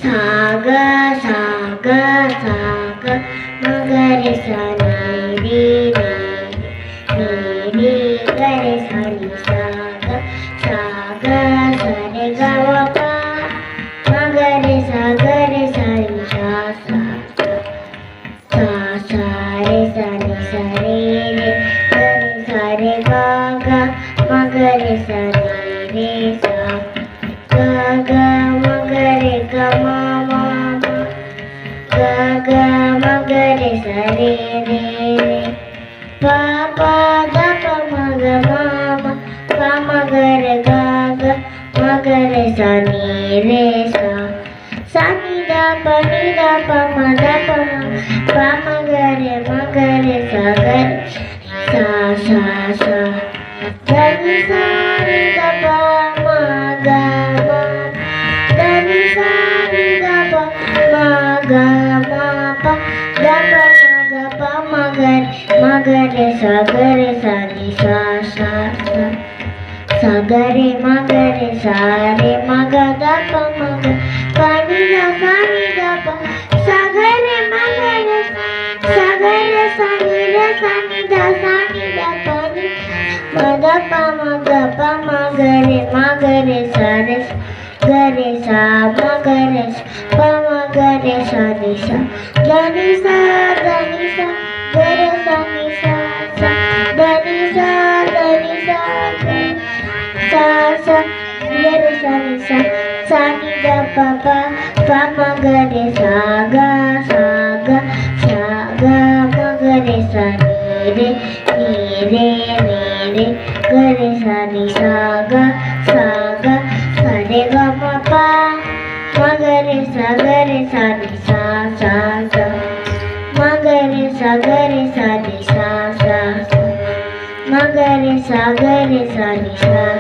Saga saga saga magare sa ni ni gare sa ni saga saga sa re ga ma pa magare sa ni sa sa sa re sa ni sa re gare sa re ga ga magare sa ni re sa ga ga magare ga ma ma ma ga ga magare sa re re pa pa da pa ma ga ma ma pa magare ga ga magare sa ni re sa sa ni da pa ma da pa magare sa ga sa sa sa ga ni sa ni da pa ma ga ma da ni sa ni da pa ma ga ma pa da pa magare sa ni sa sa sa ga re sa re ma ga da pa ma ga pa ni da sa ni da pa sa ga re sa ga re sa ni da sa ni da pa ni ma da pa ma ga magare sa re ga re sa magare pa magare sa ni sa ga ni sa ga re sa ni sa sa ga ni sa sa sa ga re sa ni sa ni da pa magare sa ga magare sa ni re ga re sa ni sa ga sa re ga ma pa magare sa ni sa sa magare sa ni sa sa magare sa ni sa